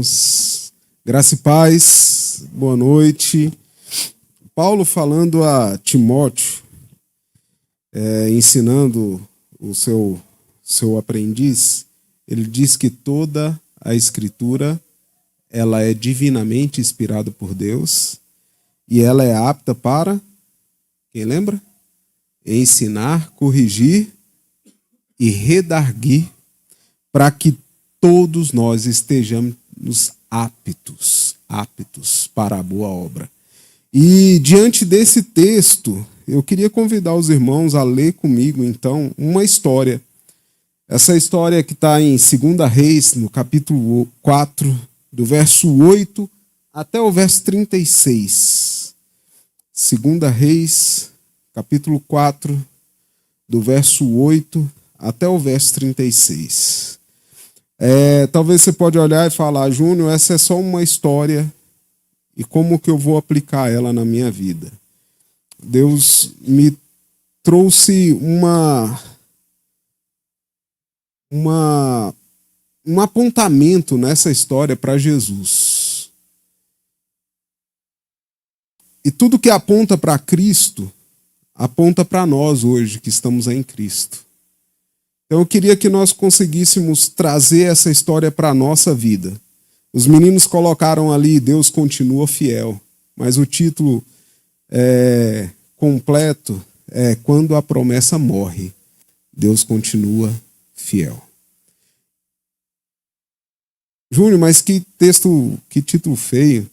irmãos. Graça e paz, boa noite. Paulo falando a Timóteo, ensinando o seu aprendiz, ele diz que toda a Escritura ela é divinamente inspirada por Deus e ela é apta para, quem lembra? Ensinar, corrigir e redarguir para que todos nós estejamos aptos para a boa obra. E diante desse texto, eu queria convidar os irmãos a ler comigo, então, uma história. Essa história que está em 2 Reis, no capítulo 4, do verso 8 até o verso 36. 2 Reis, capítulo 4, do verso 8 até o verso 36. Talvez você pode olhar e falar, Júnior, essa é só uma história e como que eu vou aplicar ela na minha vida? Deus me trouxe um apontamento nessa história para Jesus. E tudo que aponta para Cristo, aponta para nós hoje que estamos em Cristo. Então eu queria que nós conseguíssemos trazer essa história para a nossa vida. Os meninos colocaram ali, Deus continua fiel, mas o título completo é Quando a Promessa Morre, Deus continua fiel. Júnior, mas que título feio.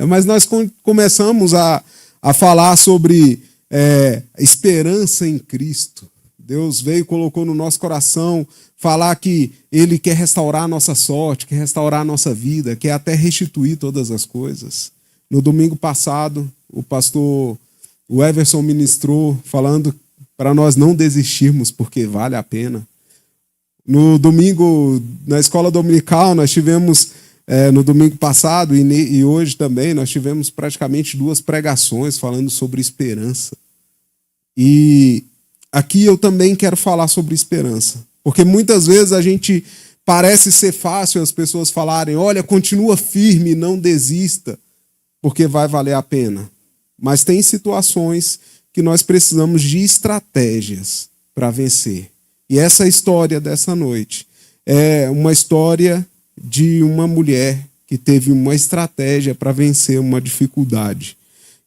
Mas nós começamos a falar sobre esperança em Cristo. Deus veio e colocou no nosso coração falar que Ele quer restaurar a nossa sorte, quer restaurar a nossa vida, quer até restituir todas as coisas. No domingo passado, o pastor Everson ministrou falando para nós não desistirmos, porque vale a pena. No domingo, na escola dominical, nós tivemos, no domingo passado e hoje também, nós tivemos praticamente 2 pregações falando sobre esperança. E aqui eu também quero falar sobre esperança, porque muitas vezes a gente parece ser fácil as pessoas falarem, olha, continua firme, não desista, porque vai valer a pena. Mas tem situações que nós precisamos de estratégias para vencer. E essa história dessa noite é uma história de uma mulher que teve uma estratégia para vencer uma dificuldade.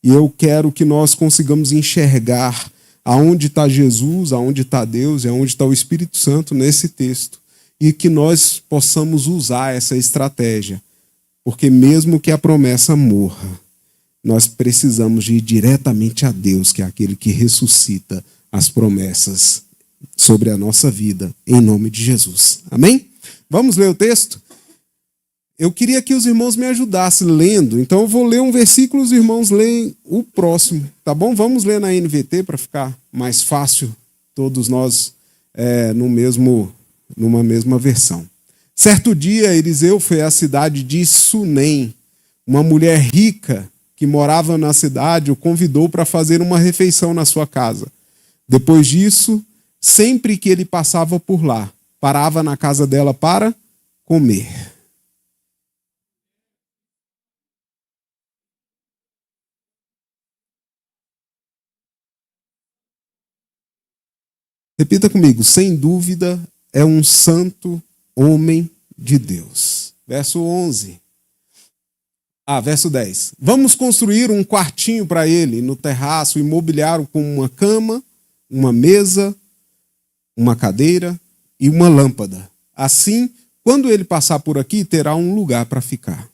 E eu quero que nós consigamos enxergar aonde está Jesus, aonde está Deus e aonde está o Espírito Santo nesse texto. E que nós possamos usar essa estratégia. Porque mesmo que a promessa morra, nós precisamos de ir diretamente a Deus, que é aquele que ressuscita as promessas sobre a nossa vida, em nome de Jesus. Amém? Vamos ler o texto? Eu queria que os irmãos me ajudassem lendo, então eu vou ler um versículo, os irmãos leem o próximo, tá bom? Vamos ler na NVT para ficar mais fácil, todos nós numa mesma versão. Certo dia, Eliseu foi à cidade de Sunem. Uma mulher rica que morava na cidade o convidou para fazer uma refeição na sua casa. Depois disso, sempre que ele passava por lá, parava na casa dela para comer. Repita comigo, sem dúvida é um santo homem de Deus. Verso 11. Verso 10. Vamos construir um quartinho para ele no terraço e mobiliá-lo com uma cama, uma mesa, uma cadeira e uma lâmpada. Assim, quando ele passar por aqui, terá um lugar para ficar.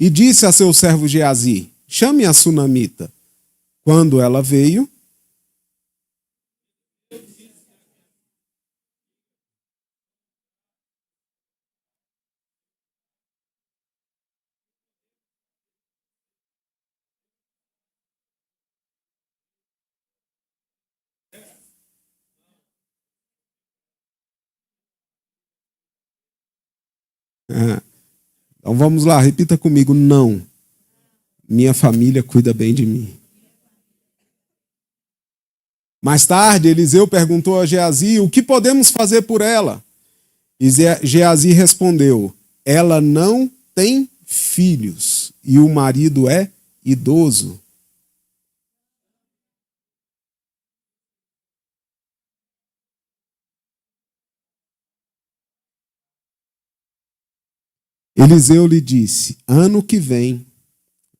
E disse a seu servo Geazi, chame a sunamita. Quando ela veio, então vamos lá, repita comigo, não. Minha família cuida bem de mim. Mais tarde, Eliseu perguntou a Geazi: o que podemos fazer por ela? E Geazi respondeu: ela não tem filhos e o marido é idoso. Eliseu lhe disse: ano que vem,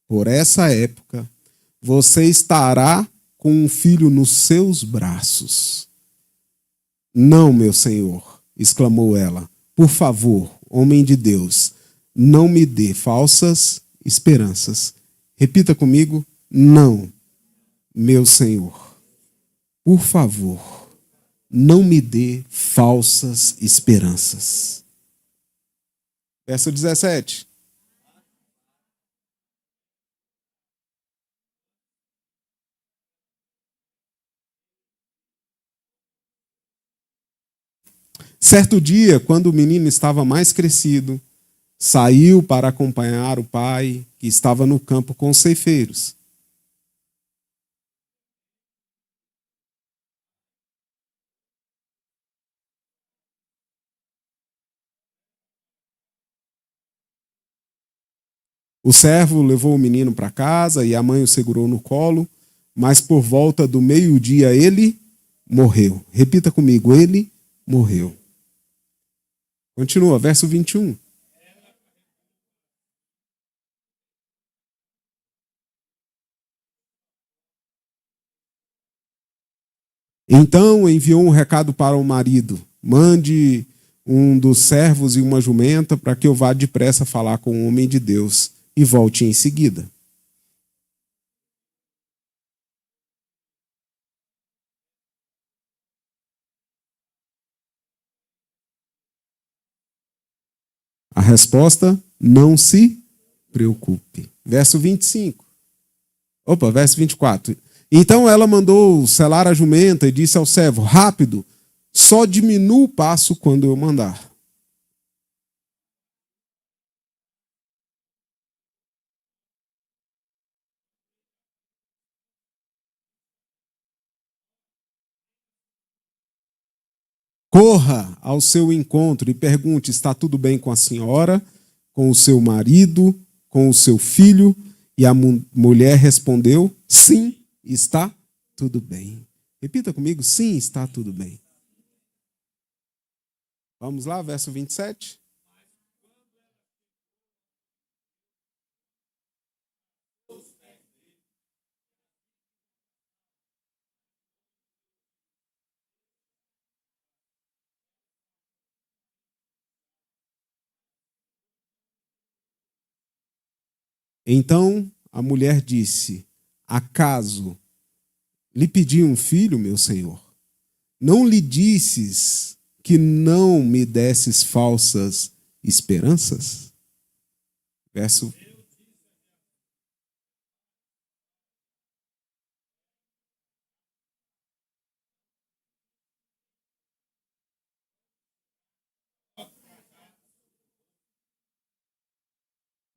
por essa época, você estará com um filho nos seus braços. Não, meu senhor, exclamou ela. Por favor, homem de Deus, não me dê falsas esperanças. Repita comigo: não, meu senhor. Por favor, não me dê falsas esperanças. Verso 17. Certo dia, quando o menino estava mais crescido, saiu para acompanhar o pai, que estava no campo com os ceifeiros. O servo levou o menino para casa e a mãe o segurou no colo, mas por volta do meio-dia ele morreu. Repita comigo: ele morreu. Continua, verso 21. Então enviou um recado para o marido: mande um dos servos e uma jumenta para que eu vá depressa falar com o homem de Deus e volte em seguida. A resposta: não se preocupe. Verso 25. Opa, verso 24. Então ela mandou selar a jumenta e disse ao servo: rápido, só diminua o passo quando eu mandar. Corra ao seu encontro e pergunte: está tudo bem com a senhora, com o seu marido, com o seu filho? E a mulher respondeu: sim, está tudo bem. Repita comigo: sim, está tudo bem. Vamos lá, verso 27. Então a mulher disse: acaso lhe pedi um filho, meu senhor? Não lhe disses que não me desses falsas esperanças? Verso.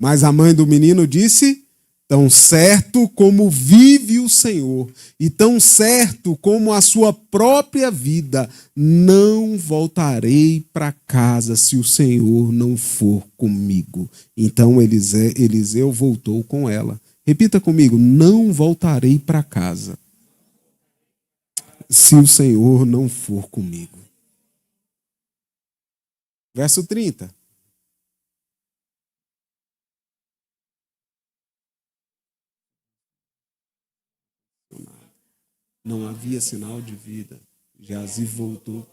Mas a mãe do menino disse: tão certo como vive o Senhor, e tão certo como a sua própria vida, não voltarei para casa se o Senhor não for comigo. Então Eliseu voltou com ela. Repita comigo: não voltarei para casa se o Senhor não for comigo. Verso 30. Não havia sinal de vida. Geazi voltou.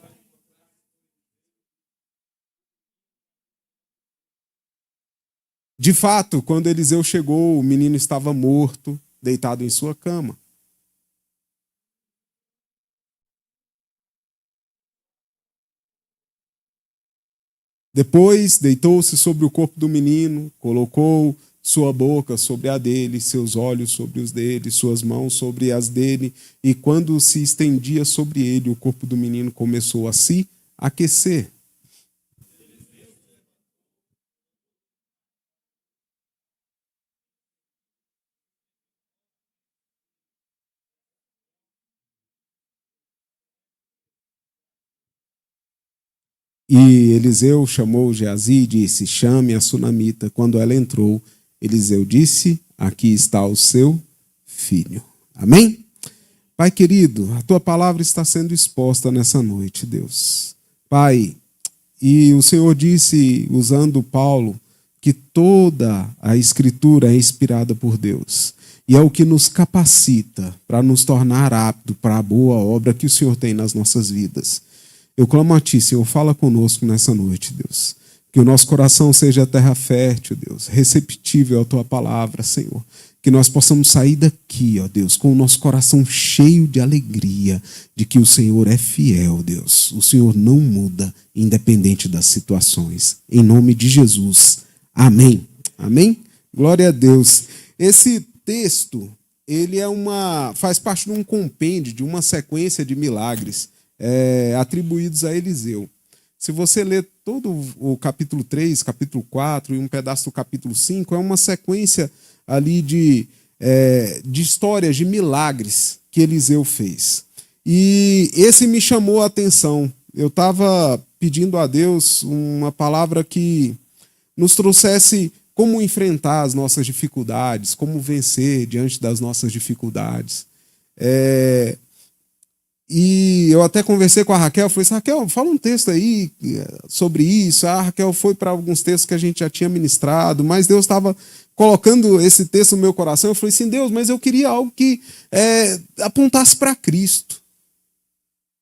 De fato, quando Eliseu chegou, o menino estava morto, deitado em sua cama. Depois, deitou-se sobre o corpo do menino, colocou sua boca sobre a dele, seus olhos sobre os dele, suas mãos sobre as dele, e quando se estendia sobre ele, o corpo do menino começou a se aquecer. E Eliseu chamou Geazi e disse: chame a sunamita. Quando ela entrou, Eliseu disse: aqui está o seu filho. Amém? Pai querido, a tua palavra está sendo exposta nessa noite, Deus. Pai, e o Senhor disse, usando Paulo, que toda a Escritura é inspirada por Deus. E é o que nos capacita para nos tornar aptos para a boa obra que o Senhor tem nas nossas vidas. Eu clamo a Ti, Senhor, fala conosco nessa noite, Deus. Que o nosso coração seja terra fértil, Deus, receptível à Tua palavra, Senhor. Que nós possamos sair daqui, ó Deus, com o nosso coração cheio de alegria, de que o Senhor é fiel, Deus. O Senhor não muda, independente das situações. Em nome de Jesus. Amém. Amém? Glória a Deus. Esse texto, ele faz parte de um compêndio, de uma sequência de milagres atribuídos a Eliseu. Se você ler todo o capítulo 3, capítulo 4 e um pedaço do capítulo 5, é uma sequência ali de histórias, de milagres que Eliseu fez. E esse me chamou a atenção. Eu estava pedindo a Deus uma palavra que nos trouxesse como enfrentar as nossas dificuldades, como vencer diante das nossas dificuldades. E eu até conversei com a Raquel, falei assim, Raquel, fala um texto aí sobre isso. A Raquel foi para alguns textos que a gente já tinha ministrado, mas Deus estava colocando esse texto no meu coração. Eu falei assim, Deus, mas eu queria algo que apontasse para Cristo.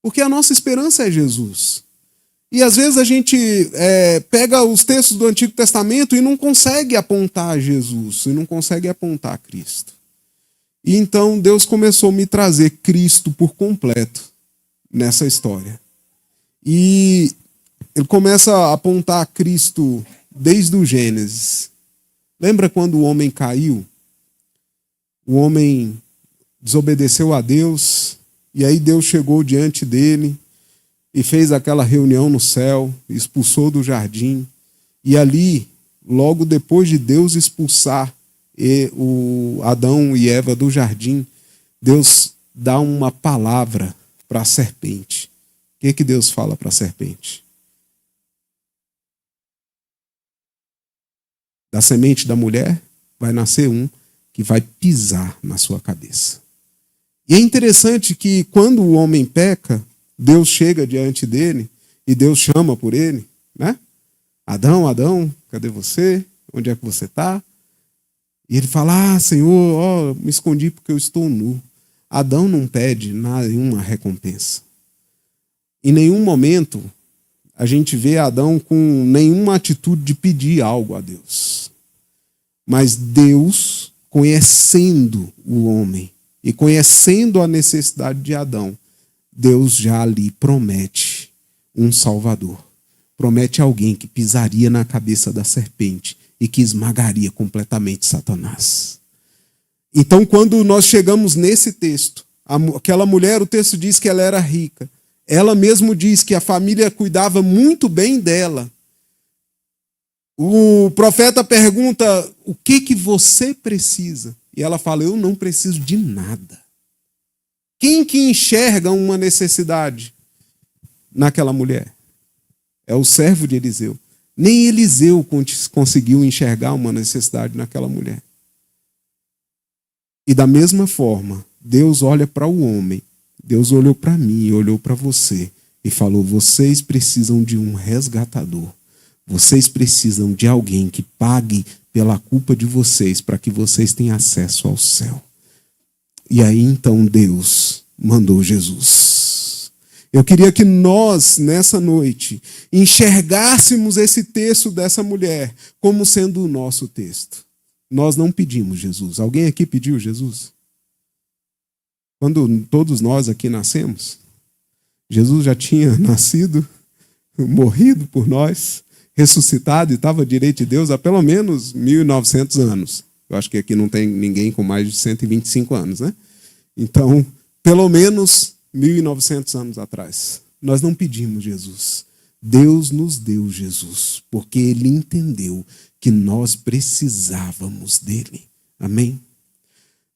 Porque a nossa esperança é Jesus. E às vezes a gente pega os textos do Antigo Testamento e não consegue apontar a Jesus, e não consegue apontar a Cristo. E então Deus começou a me trazer Cristo por completo nessa história. E ele começa a apontar a Cristo desde o Gênesis. Lembra quando o homem caiu? O homem desobedeceu a Deus, e aí Deus chegou diante dele e fez aquela reunião no céu, expulsou do jardim. E ali, logo depois de Deus expulsar o Adão e Eva do jardim, Deus dá uma palavra para a serpente. O que Deus fala para a serpente? Da semente da mulher vai nascer um que vai pisar na sua cabeça. E é interessante que quando o homem peca, Deus chega diante dele e Deus chama por ele, né? Adão, Adão, cadê você? Onde é que você está? E ele fala, Senhor, me escondi porque eu estou nu. Adão não pede nenhuma recompensa. Em nenhum momento a gente vê Adão com nenhuma atitude de pedir algo a Deus. Mas Deus, conhecendo o homem e conhecendo a necessidade de Adão, Deus já ali promete um Salvador. Promete alguém que pisaria na cabeça da serpente e que esmagaria completamente Satanás. Então, quando nós chegamos nesse texto, aquela mulher, o texto diz que ela era rica. Ela mesmo diz que a família cuidava muito bem dela. O profeta pergunta, o que você precisa? E ela fala, eu não preciso de nada. Quem que enxerga uma necessidade naquela mulher? É o servo de Eliseu. Nem Eliseu conseguiu enxergar uma necessidade naquela mulher. E da mesma forma, Deus olha para o homem, Deus olhou para mim, olhou para você e falou, vocês precisam de um resgatador. Vocês precisam de alguém que pague pela culpa de vocês para que vocês tenham acesso ao céu. E aí então Deus mandou Jesus. Eu queria que nós, nessa noite, enxergássemos esse texto dessa mulher como sendo o nosso texto. Nós não pedimos Jesus. Alguém aqui pediu Jesus? Quando todos nós aqui nascemos, Jesus já tinha nascido, morrido por nós, ressuscitado e estava à direita de Deus há pelo menos 1.900 anos. Eu acho que aqui não tem ninguém com mais de 125 anos, né? Então, pelo menos 1.900 anos atrás. Nós não pedimos Jesus. Deus nos deu Jesus, porque Ele entendeu que nós precisávamos dele. Amém?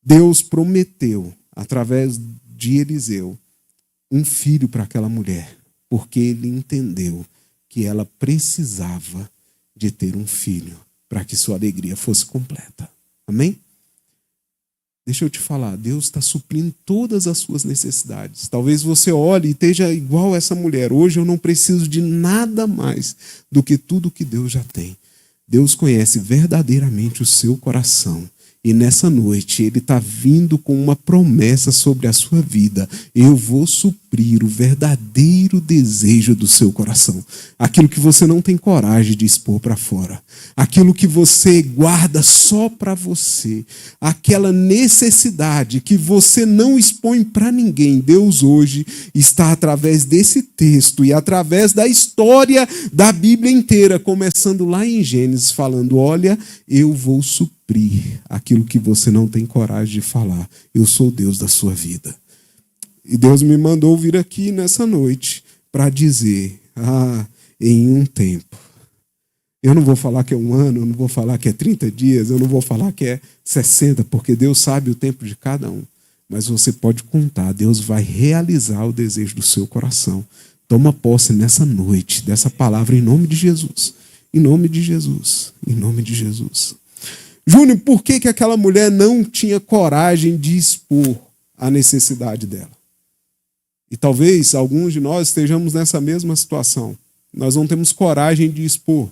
Deus prometeu, através de Eliseu, um filho para aquela mulher, porque Ele entendeu que ela precisava de ter um filho para que sua alegria fosse completa. Amém? Deixa eu te falar, Deus está suprindo todas as suas necessidades. Talvez você olhe e esteja igual essa mulher. Hoje eu não preciso de nada mais do que tudo que Deus já tem. Deus conhece verdadeiramente o seu coração. E nessa noite Ele está vindo com uma promessa sobre a sua vida. Eu vou suprir o verdadeiro desejo do seu coração. Aquilo que você não tem coragem de expor para fora. Aquilo que você guarda só para você. Aquela necessidade que você não expõe para ninguém. Deus hoje está através desse texto e através da história da Bíblia inteira, começando lá em Gênesis, falando, olha, eu vou suprir aquilo que você não tem coragem de falar. Eu sou o Deus da sua vida. E Deus me mandou vir aqui nessa noite para dizer, em um tempo. Eu não vou falar que é 1 ano, eu não vou falar que é 30 dias, eu não vou falar que é 60, porque Deus sabe o tempo de cada um. Mas você pode contar, Deus vai realizar o desejo do seu coração. Toma posse nessa noite dessa palavra em nome de Jesus. Em nome de Jesus. Em nome de Jesus. Júnior, por que aquela mulher não tinha coragem de expor a necessidade dela? E talvez alguns de nós estejamos nessa mesma situação. Nós não temos coragem de expor.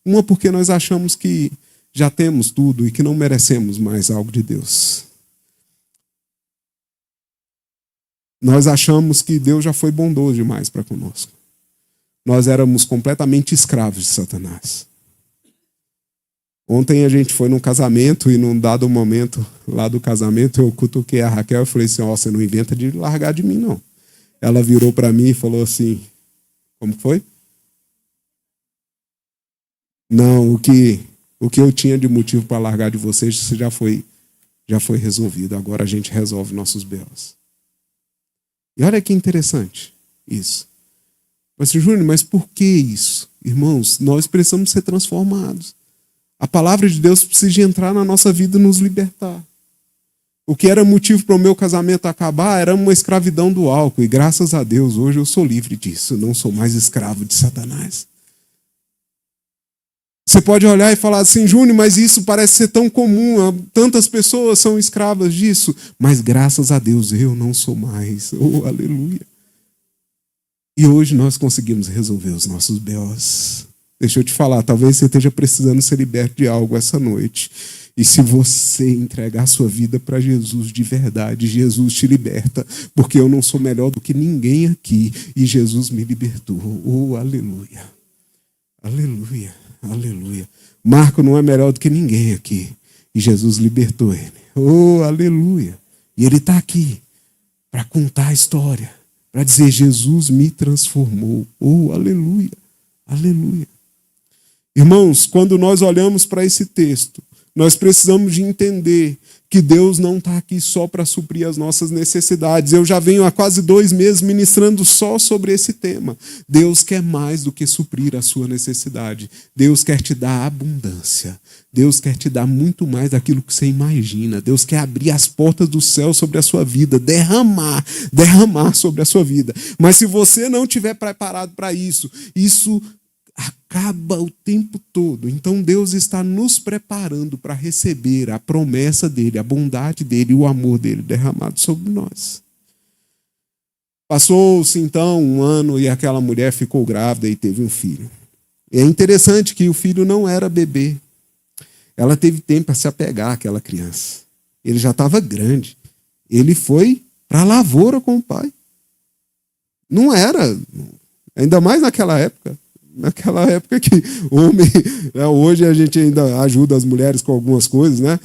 Uma porque nós achamos que já temos tudo e que não merecemos mais algo de Deus. Nós achamos que Deus já foi bondoso demais para conosco. Nós éramos completamente escravos de Satanás. Ontem a gente foi num casamento e num dado momento lá do casamento eu cutuquei a Raquel e falei assim, você não inventa de largar de mim não. Ela virou para mim e falou assim, como foi? Não, o que eu tinha de motivo para largar de vocês já foi resolvido. Agora a gente resolve nossos B.O.s. E olha que interessante isso. Mas, Júnior, mas por que isso? Irmãos, nós precisamos ser transformados. A palavra de Deus precisa entrar na nossa vida e nos libertar. O que era motivo para o meu casamento acabar era uma escravidão do álcool. E graças a Deus, hoje eu sou livre disso. Eu não sou mais escravo de Satanás. Você pode olhar e falar assim, Júnior, mas isso parece ser tão comum. Tantas pessoas são escravas disso. Mas graças a Deus, eu não sou mais. Oh, aleluia. E hoje nós conseguimos resolver os nossos B.O.s. Deixa eu te falar, talvez você esteja precisando ser liberto de algo essa noite. E se você entregar a sua vida para Jesus de verdade, Jesus te liberta. Porque eu não sou melhor do que ninguém aqui. E Jesus me libertou. Oh, aleluia. Aleluia. Aleluia. Marco não é melhor do que ninguém aqui. E Jesus libertou ele. Oh, aleluia. E ele está aqui para contar a história. Para dizer, Jesus me transformou. Oh, aleluia. Aleluia. Irmãos, quando nós olhamos para esse texto, nós precisamos de entender que Deus não está aqui só para suprir as nossas necessidades. Eu já venho há quase 2 meses ministrando só sobre esse tema. Deus quer mais do que suprir a sua necessidade. Deus quer te dar abundância. Deus quer te dar muito mais daquilo que você imagina. Deus quer abrir as portas do céu sobre a sua vida, derramar sobre a sua vida. Mas se você não estiver preparado para isso acaba o tempo todo. Então Deus está nos preparando para receber a promessa dele, a bondade dele e o amor dele derramado sobre nós. Passou-se então 1 ano e aquela mulher ficou grávida e teve um filho. E é interessante que o filho não era bebê. Ela teve tempo para se apegar àquela criança. Ele já estava grande. Ele foi para a lavoura com o pai. Não era, ainda mais naquela época. Naquela época que homem, hoje a gente ainda ajuda as mulheres com algumas coisas, né?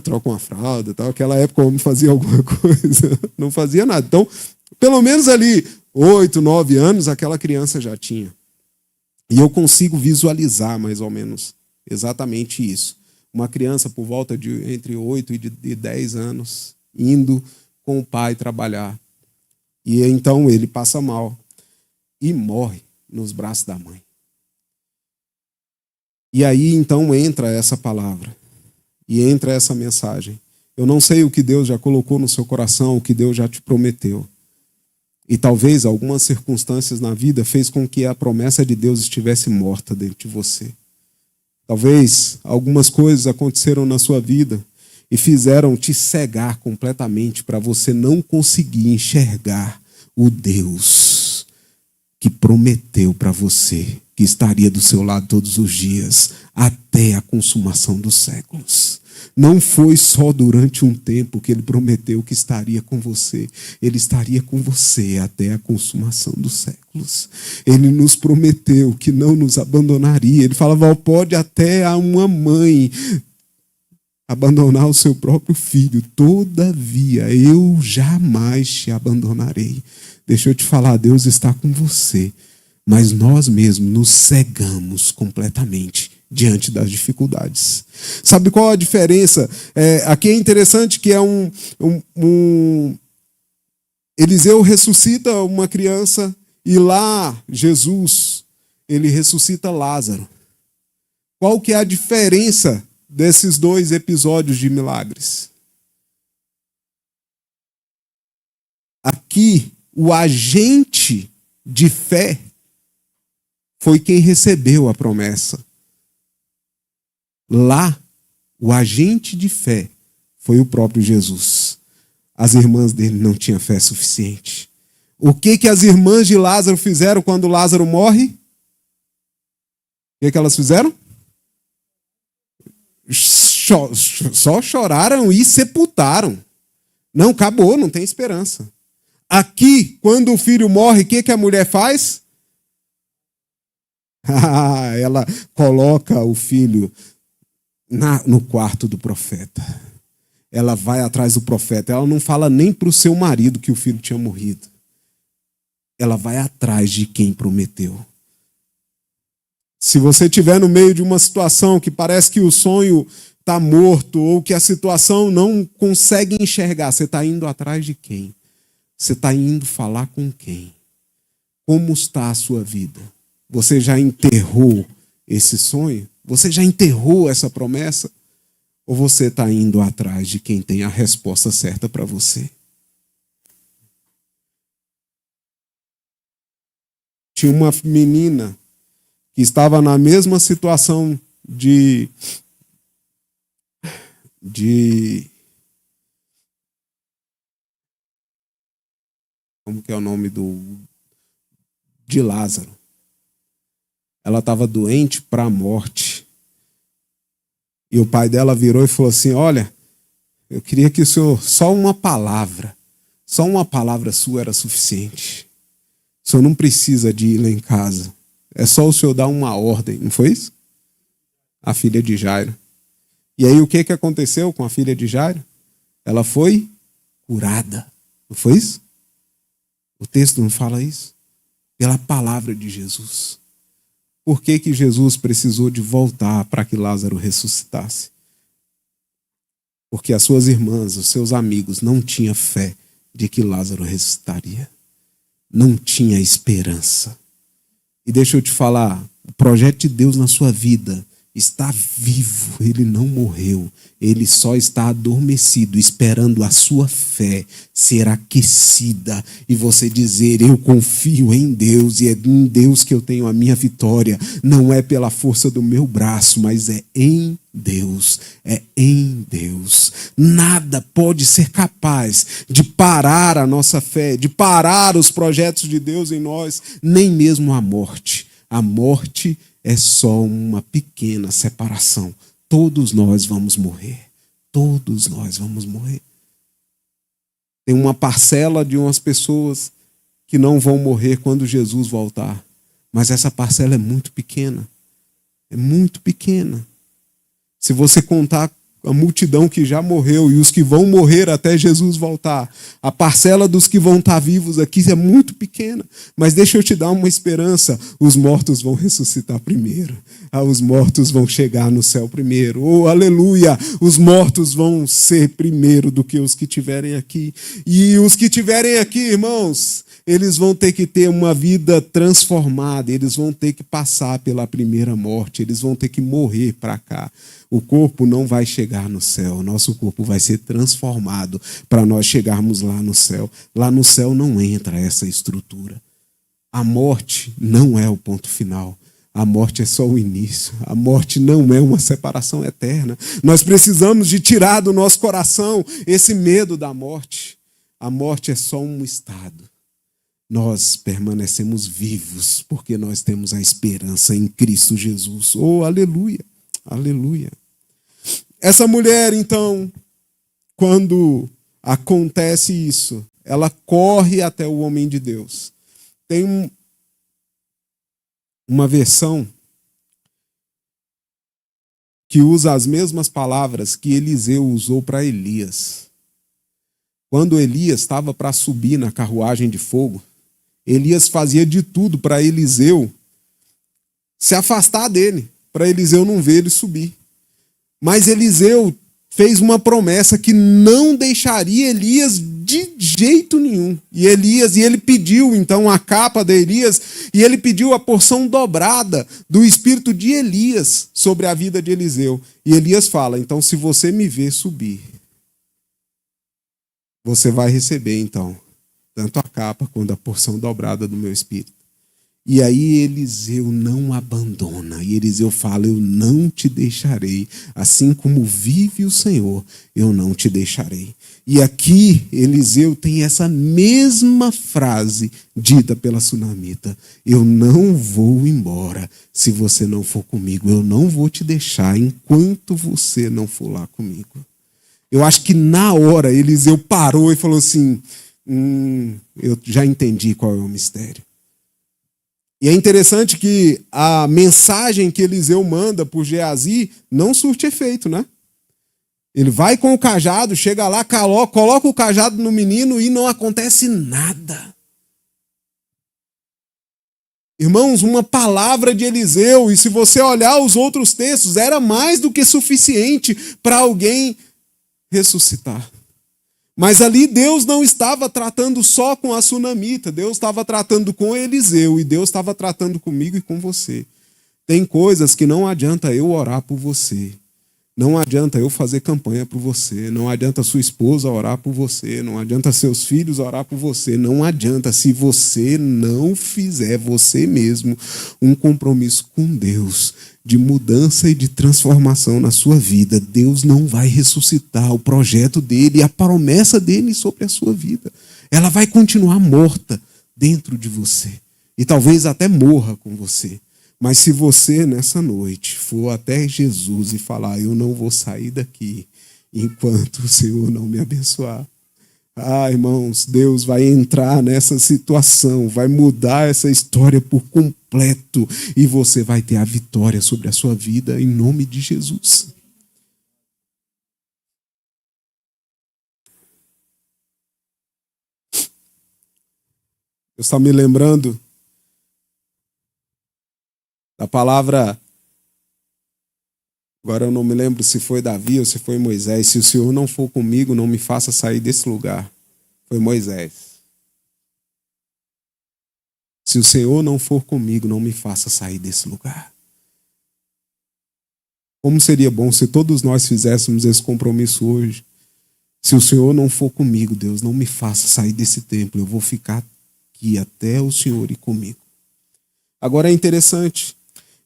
Troca uma fralda e tal. Naquela época o homem fazia alguma coisa, não fazia nada. Então, pelo menos ali, 8, 9 anos, aquela criança já tinha. E eu consigo visualizar mais ou menos exatamente isso. Uma criança por volta de entre 8 e 10 anos, indo com o pai trabalhar. E então ele passa mal e morre nos braços da mãe. E aí, então, entra essa palavra. E entra essa mensagem. Eu não sei o que Deus já colocou no seu coração, o que Deus já te prometeu. E talvez algumas circunstâncias na vida fez com que a promessa de Deus estivesse morta dentro de você. Talvez algumas coisas aconteceram na sua vida e fizeram te cegar completamente para você não conseguir enxergar o Deus que prometeu para você que estaria do seu lado todos os dias até a consumação dos séculos. Não foi só durante um tempo que ele prometeu que estaria com você. Ele estaria com você até a consumação dos séculos. Ele nos prometeu que não nos abandonaria. Ele falava, pode até uma mãe abandonar o seu próprio filho. Todavia, eu jamais te abandonarei. Deixa eu te falar, Deus está com você. Mas nós mesmos nos cegamos completamente diante das dificuldades. Sabe qual a diferença? Aqui é interessante que Eliseu ressuscita uma criança e lá Jesus, ele ressuscita Lázaro. Qual que é a diferença desses dois episódios de milagres? Aqui, o agente de fé foi quem recebeu a promessa. Lá, o agente de fé foi o próprio Jesus. As irmãs dele não tinham fé suficiente. O que as irmãs de Lázaro fizeram quando Lázaro morre? O que elas fizeram? Só choraram e sepultaram. Não, acabou, não tem esperança. Aqui, quando o filho morre, o que a mulher faz? Ela coloca o filho no quarto do profeta. Ela vai atrás do profeta. Ela não fala nem para o seu marido que o filho tinha morrido. Ela vai atrás de quem prometeu. Se você estiver no meio de uma situação que parece que o sonho está morto ou que a situação não consegue enxergar, você está indo atrás de quem? Você está indo falar com quem? Como está a sua vida? Você já enterrou esse sonho? Você já enterrou essa promessa? Ou você está indo atrás de quem tem a resposta certa para você? Tinha uma menina que estava na mesma situação de como que é o nome de Lázaro. Ela estava doente para a morte. E o pai dela virou e falou assim, olha, eu queria que o senhor, só uma palavra sua era suficiente. O senhor não precisa de ir lá em casa. É só o senhor dar uma ordem, não foi isso? A filha de Jairo. E aí o que aconteceu com a filha de Jairo? Ela foi curada. Não foi isso? O texto não fala isso? Pela palavra de Jesus. Por que Jesus precisou de voltar para que Lázaro ressuscitasse? Porque as suas irmãs, os seus amigos não tinham fé de que Lázaro ressuscitaria. Não tinha esperança. E deixa eu te falar, o projeto de Deus na sua vida está vivo, ele não morreu, ele só está adormecido, esperando a sua fé ser aquecida e você dizer, eu confio em Deus e é em Deus que eu tenho a minha vitória, não é pela força do meu braço, mas é em Deus, é em Deus. Nada pode ser capaz de parar a nossa fé, de parar os projetos de Deus em nós, nem mesmo a morte. A morte é só uma pequena separação. Todos nós vamos morrer. Todos nós vamos morrer. Tem uma parcela de umas pessoas que não vão morrer quando Jesus voltar. Mas essa parcela é muito pequena. É muito pequena. Se você contar a multidão que já morreu e os que vão morrer até Jesus voltar, a parcela dos que vão estar vivos aqui é muito pequena. Mas deixa eu te dar uma esperança. Os mortos vão ressuscitar primeiro. Os mortos vão chegar no céu primeiro. Oh, aleluia! Os mortos vão ser primeiro do que os que estiverem aqui. E os que estiverem aqui, irmãos, eles vão ter que ter uma vida transformada, eles vão ter que passar pela primeira morte, eles vão ter que morrer para cá. O corpo não vai chegar no céu, nosso corpo vai ser transformado para nós chegarmos lá no céu. Lá no céu não entra essa estrutura. A morte não é o ponto final. A morte é só o início. A morte não é uma separação eterna. Nós precisamos de tirar do nosso coração esse medo da morte. A morte é só um estado. Nós permanecemos vivos porque nós temos a esperança em Cristo Jesus. Oh, aleluia, aleluia. Essa mulher, então, quando acontece isso, ela corre até o homem de Deus. Tem uma versão que usa as mesmas palavras que Eliseu usou para Elias. Quando Elias estava para subir na carruagem de fogo, Elias fazia de tudo para Eliseu se afastar dele, para Eliseu não ver ele subir. Mas Eliseu fez uma promessa que não deixaria Elias de jeito nenhum. E ele pediu então a capa de Elias e ele pediu a porção dobrada do espírito de Elias sobre a vida de Eliseu. E Elias fala: então, se você me ver subir, você vai receber então tanto a capa quanto a porção dobrada do meu espírito. E aí Eliseu não abandona. E Eliseu fala: eu não te deixarei. Assim como vive o Senhor, eu não te deixarei. E aqui Eliseu tem essa mesma frase dita pela sunamita: eu não vou embora se você não for comigo. Eu não vou te deixar enquanto você não for lá comigo. Eu acho que na hora Eliseu parou e falou assim: eu já entendi qual é o mistério. E é interessante que a mensagem que Eliseu manda por Geazi não surte efeito, né? Ele vai com o cajado, chega lá, coloca o cajado no menino e não acontece nada. Irmãos, uma palavra de Eliseu, e se você olhar os outros textos, era mais do que suficiente para alguém ressuscitar. Mas ali Deus não estava tratando só com a sunamita, Deus estava tratando com Eliseu, e Deus estava tratando comigo e com você. Tem coisas que não adianta eu orar por você, não adianta eu fazer campanha por você, não adianta sua esposa orar por você, não adianta seus filhos orar por você, não adianta se você não fizer você mesmo um compromisso com Deus de mudança e de transformação na sua vida. Deus não vai ressuscitar o projeto dele e a promessa dele sobre a sua vida. Ela vai continuar morta dentro de você e talvez até morra com você. Mas se você, nessa noite, for até Jesus e falar: eu não vou sair daqui enquanto o Senhor não me abençoar. Ah, irmãos, Deus vai entrar nessa situação, vai mudar essa história por completo e você vai ter a vitória sobre a sua vida em nome de Jesus. Eu estou me lembrando da palavra, agora eu não me lembro se foi Davi ou se foi Moisés: se o Senhor não for comigo, não me faça sair desse lugar. Foi Moisés. Se o Senhor não for comigo, não me faça sair desse lugar. Como seria bom se todos nós fizéssemos esse compromisso hoje. Se o Senhor não for comigo, Deus, não me faça sair desse templo. Eu vou ficar aqui até o Senhor ir comigo. Agora é interessante.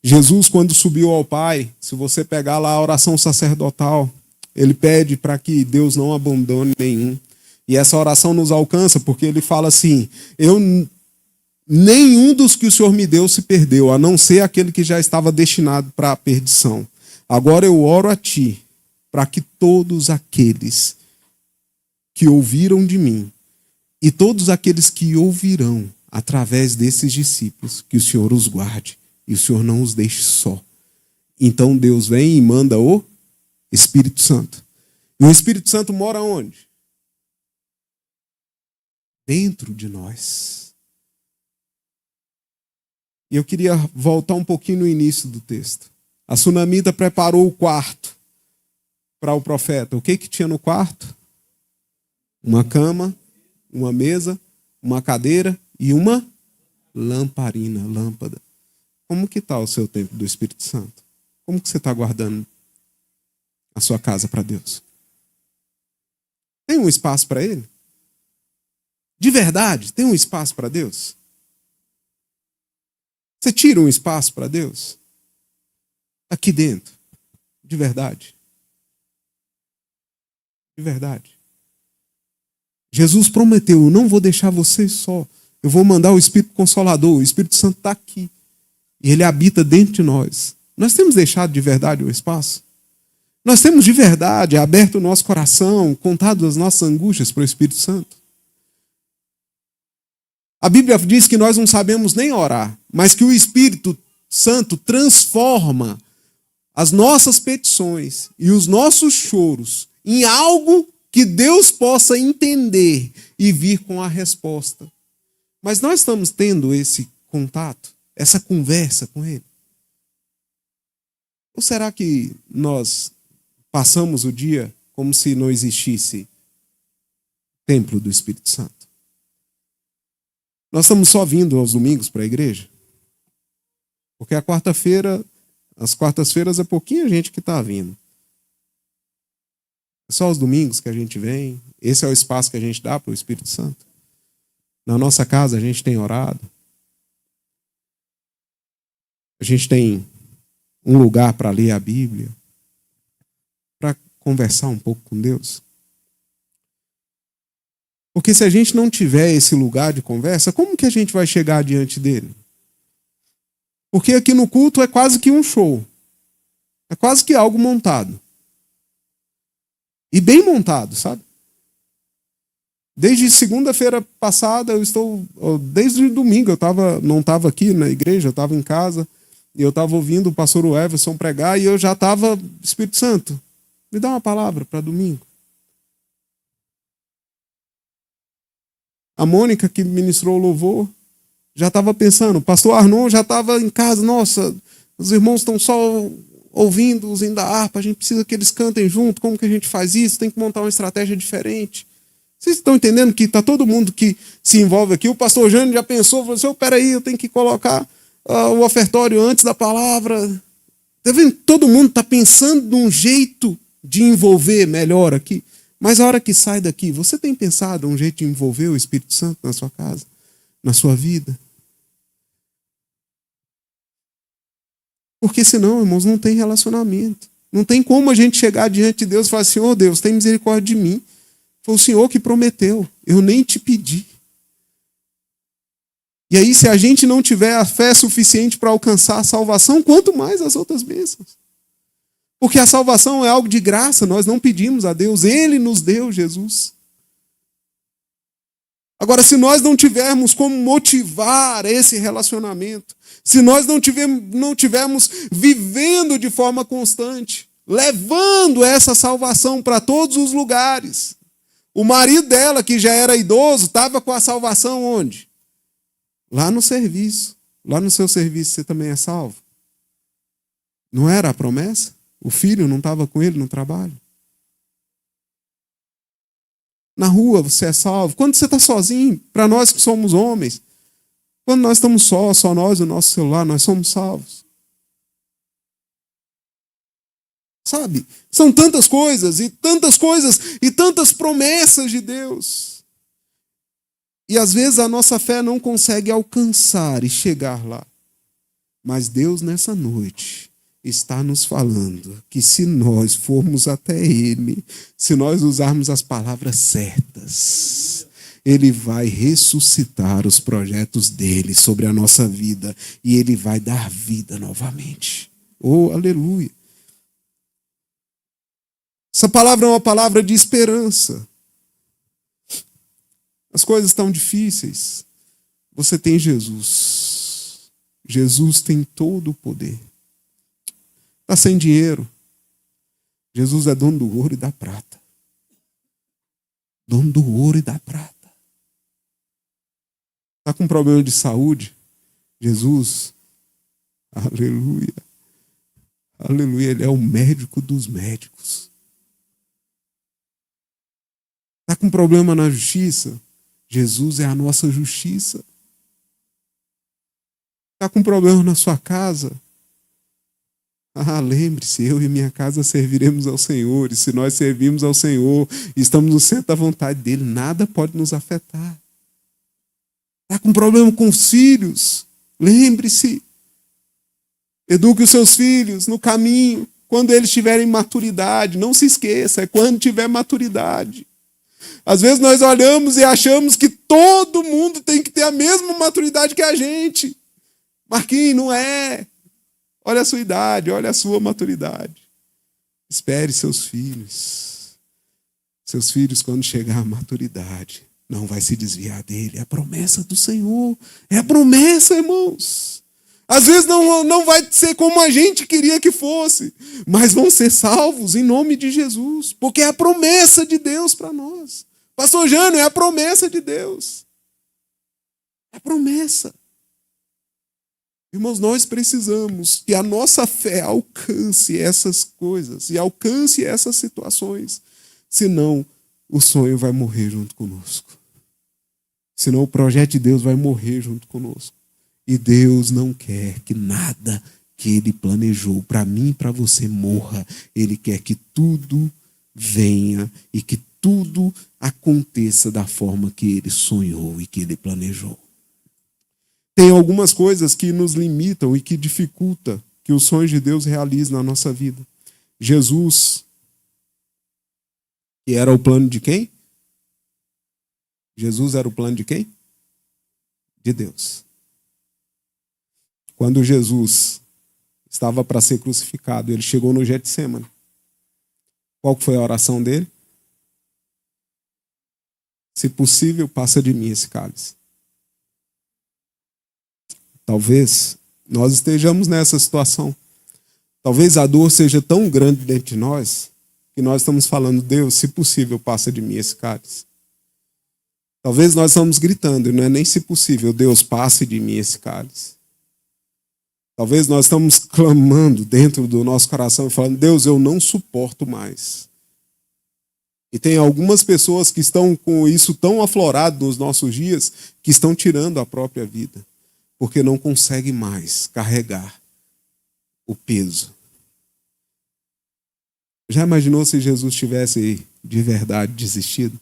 Jesus, quando subiu ao Pai, se você pegar lá a oração sacerdotal, ele pede para que Deus não abandone nenhum. E essa oração nos alcança porque ele fala assim: nenhum dos que o Senhor me deu se perdeu, a não ser aquele que já estava destinado para a perdição. Agora eu oro a ti, para que todos aqueles que ouviram de mim e todos aqueles que ouvirão através desses discípulos, que o Senhor os guarde e o Senhor não os deixe só. Então Deus vem e manda o Espírito Santo. E o Espírito Santo mora onde? Dentro de nós. E eu queria voltar um pouquinho no início do texto. A sunamita preparou o quarto para o profeta. O que tinha no quarto? Uma cama, uma mesa, uma cadeira e uma lamparina, lâmpada. Como que está o seu templo do Espírito Santo? Como que você está guardando a sua casa para Deus? Tem um espaço para Ele? De verdade, tem um espaço para Deus? Você tira um espaço para Deus? Aqui dentro. De verdade. De verdade. Jesus prometeu, eu não vou deixar vocês só. Eu vou mandar o Espírito Consolador. O Espírito Santo está aqui. E ele habita dentro de nós. Nós temos deixado de verdade o espaço? Nós temos de verdade aberto o nosso coração, contado as nossas angústias para o Espírito Santo? A Bíblia diz que nós não sabemos nem orar, mas que o Espírito Santo transforma as nossas petições e os nossos choros em algo que Deus possa entender e vir com a resposta. Mas nós estamos tendo esse contato, essa conversa com Ele? Ou será que nós passamos o dia como se não existisse templo do Espírito Santo? Nós estamos só vindo aos domingos para a igreja? Porque as quartas-feiras é pouquinha gente que está vindo. É só os domingos que a gente vem. Esse é o espaço que a gente dá para o Espírito Santo. Na nossa casa a gente tem orado. A gente tem um lugar para ler a Bíblia. Para conversar um pouco com Deus. Porque se a gente não tiver esse lugar de conversa, como que a gente vai chegar diante dele? Porque aqui no culto é quase que um show. É quase que algo montado. E bem montado, sabe? Desde segunda-feira passada, desde domingo, não estava aqui na igreja, eu estava em casa, e eu estava ouvindo o pastor Everson pregar, e eu já estava, Espírito Santo, me dá uma palavra para domingo. A Mônica, que ministrou o louvor, já estava pensando. O pastor Arnon já estava em casa. Nossa, os irmãos estão só ouvindo, usando a harpa. A gente precisa que eles cantem junto. Como que a gente faz isso? Tem que montar uma estratégia diferente. Vocês estão entendendo que está todo mundo que se envolve aqui? O pastor Jânio já pensou, falou assim, peraí, eu tenho que colocar o ofertório antes da palavra. Está vendo? Todo mundo está pensando num jeito de envolver melhor aqui. Mas a hora que sai daqui, você tem pensado um jeito de envolver o Espírito Santo na sua casa, na sua vida? Porque senão, irmãos, não tem relacionamento. Não tem como a gente chegar diante de Deus e falar assim, ô Deus, tem misericórdia de mim. Foi o Senhor que prometeu, eu nem te pedi. E aí, se a gente não tiver a fé suficiente para alcançar a salvação, quanto mais as outras bênçãos. Porque a salvação é algo de graça, nós não pedimos a Deus, Ele nos deu Jesus. Agora, se nós não tivermos como motivar esse relacionamento, se nós não tivermos vivendo de forma constante, levando essa salvação para todos os lugares, o marido dela, que já era idoso, estava com a salvação onde? Lá no serviço. Lá no seu serviço você também é salvo? Não era a promessa? O filho não estava com ele no trabalho? Na rua você é salvo. Quando você está sozinho, para nós que somos homens, quando nós estamos só nós e o nosso celular, nós somos salvos. Sabe? São tantas coisas e tantas promessas de Deus. E às vezes a nossa fé não consegue alcançar e chegar lá. Mas Deus nessa noite está nos falando que se nós formos até Ele, se nós usarmos as palavras certas, Ele vai ressuscitar os projetos dele sobre a nossa vida e Ele vai dar vida novamente. Oh, aleluia! Essa palavra é uma palavra de esperança. As coisas estão difíceis. Você tem Jesus. Jesus tem todo o poder. Está sem dinheiro. Jesus é dono do ouro e da prata. Dono do ouro e da prata. Está com problema de saúde? Jesus, aleluia. Aleluia, Ele é o médico dos médicos. Está com problema na justiça? Jesus é a nossa justiça. Está com problema na sua casa? Lembre-se, eu e minha casa serviremos ao Senhor. E se nós servimos ao Senhor, estamos no centro da vontade dele, nada pode nos afetar. Está com problema com os filhos? Lembre-se. Eduque os seus filhos no caminho. Quando eles tiverem maturidade, não se esqueça, é quando tiver maturidade. Às vezes nós olhamos e achamos que todo mundo tem que ter a mesma maturidade que a gente. Marquinhos, não é. Olha a sua idade, olha a sua maturidade. Espere seus filhos. Seus filhos, quando chegar à maturidade, não vai se desviar dele. É a promessa do Senhor. É a promessa, irmãos. Às vezes não vai ser como a gente queria que fosse, mas vão ser salvos em nome de Jesus, porque é a promessa de Deus para nós. Pastor Jânio, é a promessa de Deus. É a promessa. Irmãos, nós precisamos que a nossa fé alcance essas coisas e alcance essas situações, senão o sonho vai morrer junto conosco. Senão o projeto de Deus vai morrer junto conosco. E Deus não quer que nada que Ele planejou para mim e para você morra. Ele quer que tudo venha e que tudo aconteça da forma que Ele sonhou e que Ele planejou. Tem algumas coisas que nos limitam e que dificultam que os sonhos de Deus realizem na nossa vida. Jesus, que era o plano de quem? Jesus era o plano de quem? De Deus. Quando Jesus estava para ser crucificado, ele chegou no Getsêmani. Qual foi a oração dele? Se possível, passa de mim esse cálice. Talvez nós estejamos nessa situação. Talvez a dor seja tão grande dentro de nós que nós estamos falando, Deus, se possível, passa de mim esse cálice. Talvez nós estamos gritando, não é nem se possível, Deus, passe de mim esse cálice. Talvez nós estamos clamando dentro do nosso coração e falando, Deus, eu não suporto mais. E tem algumas pessoas que estão com isso tão aflorado nos nossos dias que estão tirando a própria vida, porque não conseguem mais carregar o peso. Já imaginou se Jesus tivesse de verdade desistido?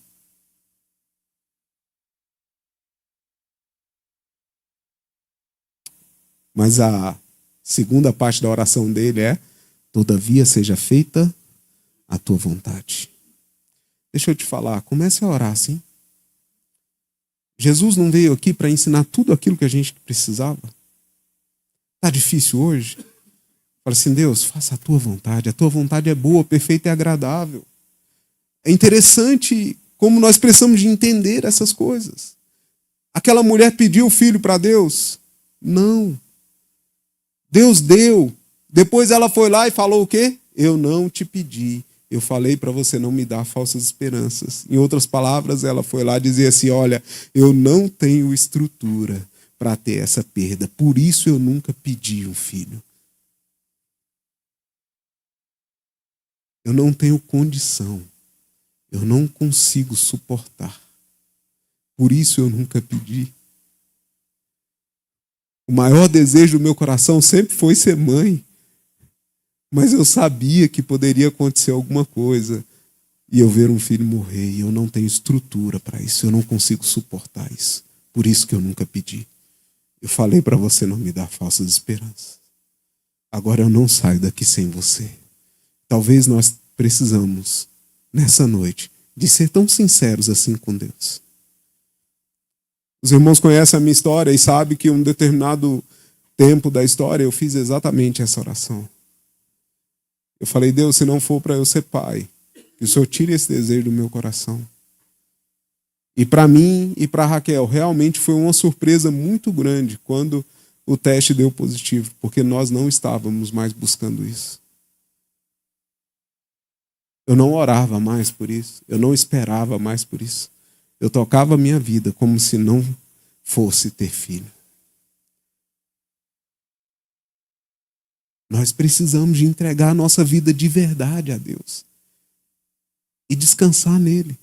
Mas a segunda parte da oração dele é: todavia seja feita a tua vontade. Deixa eu te falar, comece a orar assim. Jesus não veio aqui para ensinar tudo aquilo que a gente precisava. Está difícil hoje? Fala assim, Deus, faça a tua vontade é boa, perfeita e agradável. É interessante como nós precisamos de entender essas coisas. Aquela mulher pediu o filho para Deus? Não. Deus deu. Depois ela foi lá e falou o quê? Eu não te pedi. Eu falei para você não me dar falsas esperanças. Em outras palavras, ela foi lá dizer assim, olha, eu não tenho estrutura para ter essa perda. Por isso eu nunca pedi um filho. Eu não tenho condição. Eu não consigo suportar. Por isso eu nunca pedi. O maior desejo do meu coração sempre foi ser mãe. Mas eu sabia que poderia acontecer alguma coisa e eu ver um filho morrer. E eu não tenho estrutura para isso. Eu não consigo suportar isso. Por isso que eu nunca pedi. Eu falei para você não me dar falsas esperanças. Agora eu não saio daqui sem você. Talvez nós precisamos, nessa noite, de ser tão sinceros assim com Deus. Os irmãos conhecem a minha história e sabem que em um determinado tempo da história eu fiz exatamente essa oração. Eu falei, Deus, se não for para eu ser pai, que o Senhor tire esse desejo do meu coração. E para mim e para Raquel, realmente foi uma surpresa muito grande quando o teste deu positivo, porque nós não estávamos mais buscando isso. Eu não orava mais por isso, eu não esperava mais por isso. Eu tocava a minha vida como se não fosse ter filho. Nós precisamos de entregar a nossa vida de verdade a Deus. E descansar nele.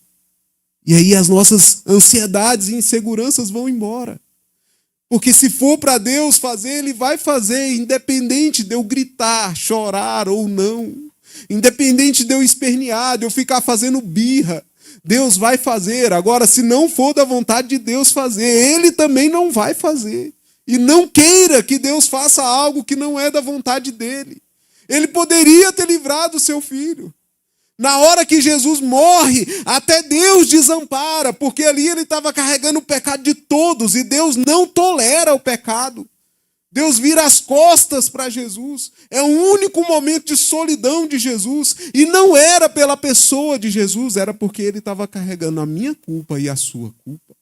E aí as nossas ansiedades e inseguranças vão embora. Porque se for para Deus fazer, Ele vai fazer, independente de eu gritar, chorar ou não. Independente de eu espernear, de eu ficar fazendo birra. Deus vai fazer. Agora, se não for da vontade de Deus fazer, Ele também não vai fazer. E não queira que Deus faça algo que não é da vontade dEle. Ele poderia ter livrado o seu filho. Na hora que Jesus morre, até Deus desampara, porque ali ele estava carregando o pecado de todos, e Deus não tolera o pecado. Deus vira as costas para Jesus. É o único momento de solidão de Jesus. E não era pela pessoa de Jesus, era porque ele estava carregando a minha culpa e a sua culpa.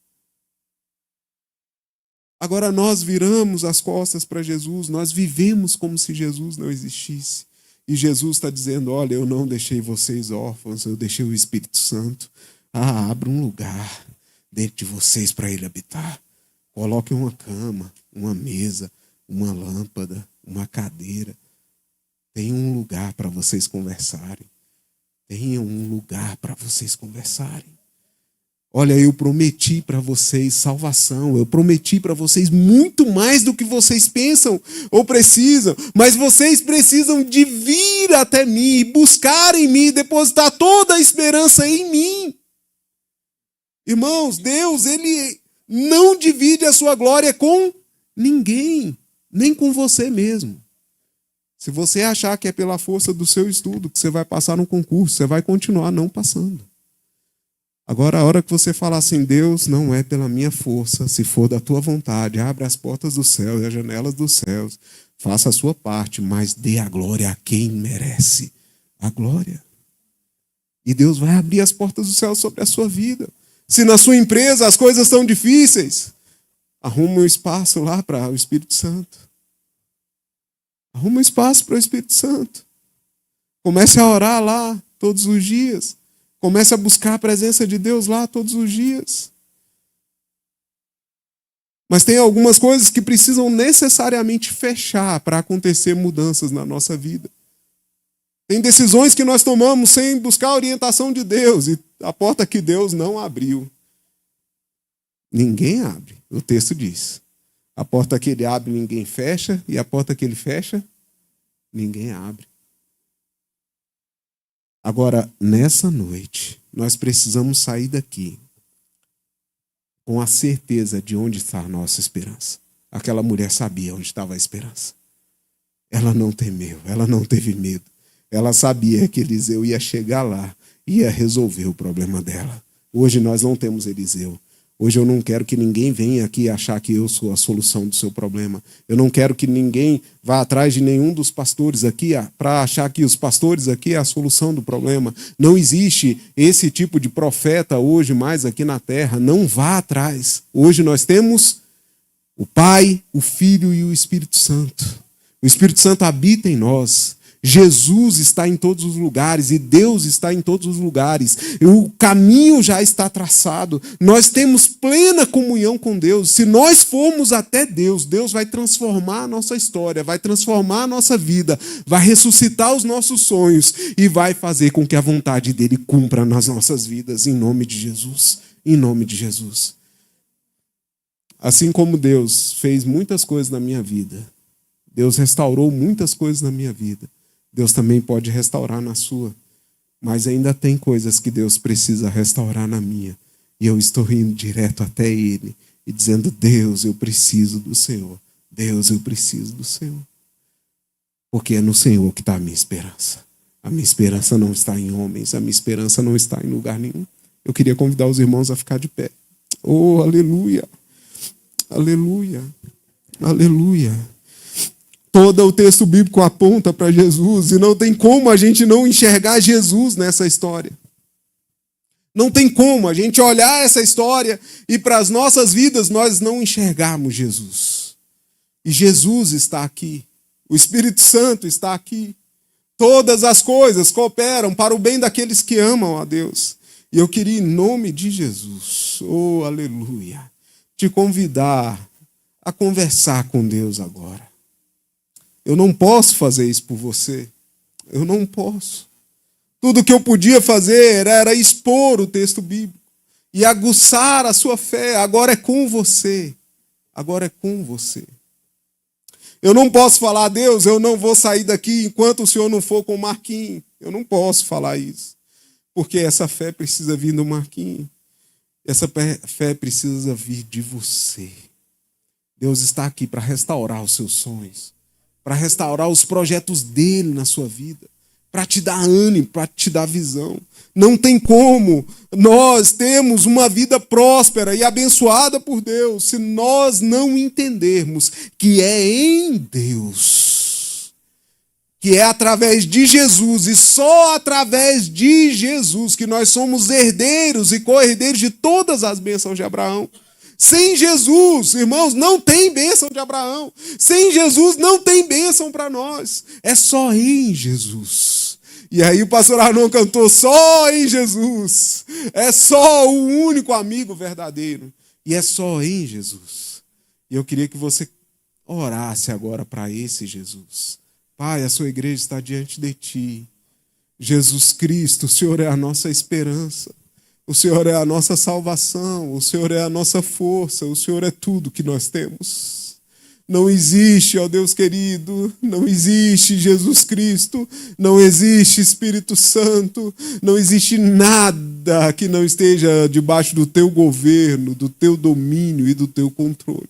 Agora nós viramos as costas para Jesus, nós vivemos como se Jesus não existisse. E Jesus está dizendo, olha, eu não deixei vocês órfãos, eu deixei o Espírito Santo. Abra um lugar dentro de vocês para ele habitar. Coloque uma cama, uma mesa, uma lâmpada, uma cadeira. Tenha um lugar para vocês conversarem. Tenha um lugar para vocês conversarem. Olha, eu prometi para vocês salvação, eu prometi para vocês muito mais do que vocês pensam ou precisam, mas vocês precisam de vir até mim, buscar em mim, depositar toda a esperança em mim. Irmãos, Deus, Ele não divide a sua glória com ninguém, nem com você mesmo. Se você achar que é pela força do seu estudo que você vai passar no concurso, você vai continuar não passando. Agora, a hora que você falar assim, Deus, não é pela minha força, se for da tua vontade, abre as portas do céu e as janelas dos céus, faça a sua parte, mas dê a glória a quem merece a glória. E Deus vai abrir as portas do céu sobre a sua vida. Se na sua empresa as coisas estão difíceis, arruma um espaço lá para o Espírito Santo. Arruma um espaço para o Espírito Santo. Comece a orar lá todos os dias. Comece a buscar a presença de Deus lá todos os dias. Mas tem algumas coisas que precisam necessariamente fechar para acontecer mudanças na nossa vida. Tem decisões que nós tomamos sem buscar a orientação de Deus e a porta que Deus não abriu. Ninguém abre, o texto diz. A porta que ele abre, ninguém fecha, e a porta que ele fecha, ninguém abre. Agora, nessa noite, nós precisamos sair daqui com a certeza de onde está a nossa esperança. Aquela mulher sabia onde estava a esperança. Ela não temeu, ela não teve medo. Ela sabia que Eliseu ia chegar lá, ia resolver o problema dela. Hoje nós não temos Eliseu. Hoje eu não quero que ninguém venha aqui achar que eu sou a solução do seu problema. Eu não quero que ninguém vá atrás de nenhum dos pastores aqui para achar que os pastores aqui é a solução do problema. Não existe esse tipo de profeta hoje mais aqui na terra. Não vá atrás. Hoje nós temos o Pai, o Filho e o Espírito Santo. O Espírito Santo habita em nós. Jesus está em todos os lugares e Deus está em todos os lugares. O caminho já está traçado. Nós temos plena comunhão com Deus. Se nós formos até Deus, Deus vai transformar a nossa história, vai transformar a nossa vida, vai ressuscitar os nossos sonhos e vai fazer com que a vontade dele cumpra nas nossas vidas, em nome de Jesus. Em nome de Jesus. Assim como Deus fez muitas coisas na minha vida, Deus restaurou muitas coisas na minha vida, Deus também pode restaurar na sua. Mas ainda tem coisas que Deus precisa restaurar na minha. E eu estou indo direto até Ele e dizendo, Deus, eu preciso do Senhor. Deus, eu preciso do Senhor. Porque é no Senhor que está a minha esperança. A minha esperança não está em homens. A minha esperança não está em lugar nenhum. Eu queria convidar os irmãos a ficar de pé. Oh, aleluia. Aleluia. Aleluia. Todo o texto bíblico aponta para Jesus e não tem como a gente não enxergar Jesus nessa história. Não tem como a gente olhar essa história e para as nossas vidas nós não enxergarmos Jesus. E Jesus está aqui. O Espírito Santo está aqui. Todas as coisas cooperam para o bem daqueles que amam a Deus. E eu queria, em nome de Jesus, oh aleluia, te convidar a conversar com Deus agora. Eu não posso fazer isso por você. Eu não posso. Tudo que eu podia fazer era expor o texto bíblico e aguçar a sua fé. Agora é com você. agora é com você. Eu não posso falar, Deus, eu não vou sair daqui enquanto o Senhor não for com o Marquinhos. Eu não posso falar isso, porque essa fé precisa vir do Marquinhos. Essa fé precisa vir de você. Deus está aqui para restaurar os seus sonhos, para restaurar os projetos dele na sua vida, para te dar ânimo, para te dar visão. Não tem como nós termos uma vida próspera e abençoada por Deus se nós não entendermos que é em Deus, que é através de Jesus e só através de Jesus que nós somos herdeiros e co-herdeiros de todas as bênçãos de Abraão. Sem Jesus, irmãos, não tem bênção de Abraão. Sem Jesus não tem bênção para nós. É só em Jesus. E aí o pastor Arnon cantou só em Jesus. É só o único amigo verdadeiro. E é só em Jesus. E eu queria que você orasse agora para esse Jesus. Pai, a sua igreja está diante de ti. Jesus Cristo, o Senhor é a nossa esperança. O Senhor é a nossa salvação, o Senhor é a nossa força, o Senhor é tudo que nós temos. Não existe, ó Deus querido, não existe Jesus Cristo, não existe Espírito Santo, não existe nada que não esteja debaixo do teu governo, do teu domínio e do teu controle.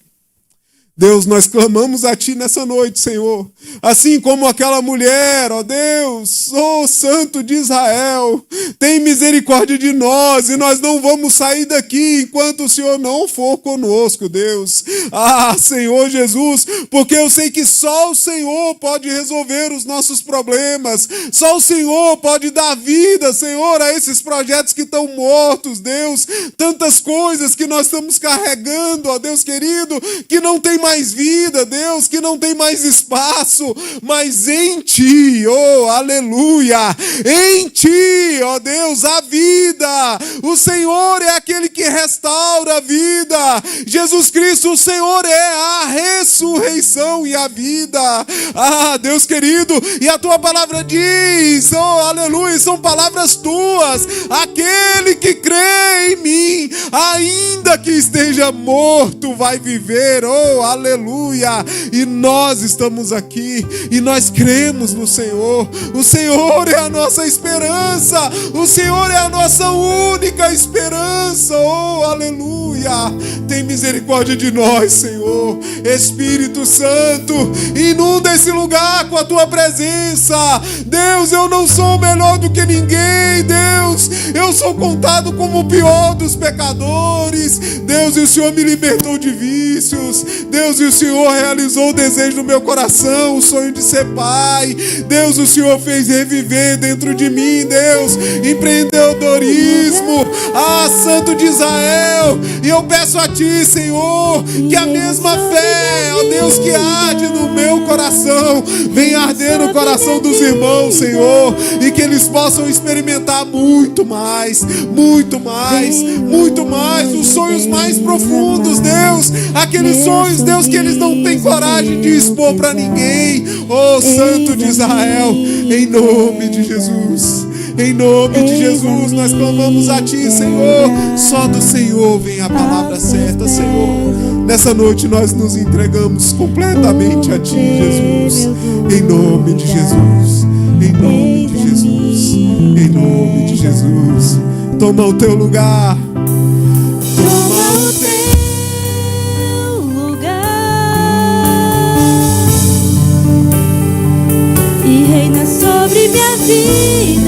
Deus, nós clamamos a Ti nessa noite, Senhor. Assim como aquela mulher, ó Deus, ó Santo de Israel, tem misericórdia de nós e nós não vamos sair daqui enquanto o Senhor não for conosco, Deus. Ah, Senhor Jesus, porque eu sei que só o Senhor pode resolver os nossos problemas, só o Senhor pode dar vida, Senhor, a esses projetos que estão mortos, Deus. Tantas coisas que nós estamos carregando, ó Deus querido, que não tem mais vida, Deus, que não tem mais espaço, mas em Ti, oh, aleluia, em Ti, ó Deus, a vida, o Senhor é aquele que restaura a vida, Jesus Cristo, o Senhor é a ressurreição e a vida, ah, Deus querido, e a Tua palavra diz, oh, aleluia, são palavras Tuas, aquele que crê em mim, ainda que esteja morto, vai viver, oh, aleluia, e nós estamos aqui, e nós cremos no Senhor, o Senhor é a nossa esperança, o Senhor é a nossa única esperança, oh, aleluia, tem misericórdia de nós, Senhor, Espírito Santo, inunda esse lugar com a Tua presença, Deus, eu não sou melhor do que ninguém, Deus, eu sou contado como o pior dos pecadores, Deus, e o Senhor me libertou de vícios, Deus, e o Senhor realizou o desejo do meu coração, o sonho de ser pai. Deus, o Senhor fez reviver dentro de mim, Deus, empreendedorismo. Ah, Santo de Israel, e eu peço a Ti, Senhor, que a mesma fé, ó Deus, que arde no meu coração, venha arder no coração dos irmãos, Senhor, e que eles possam experimentar muito mais, muito mais, muito mais, os sonhos mais profundos, Deus, aqueles sonhos, Deus, que eles não têm coragem de expor para ninguém. Oh, Santo de Israel, em nome de Jesus, em nome de Jesus, nós clamamos a Ti, Senhor. Só do Senhor vem a palavra certa, Senhor. Nessa noite nós nos entregamos completamente a Ti, Jesus. Em nome de Jesus, em nome de Jesus, em nome de Jesus. Toma o Teu lugar. Toma o Teu e reina sobre minha vida.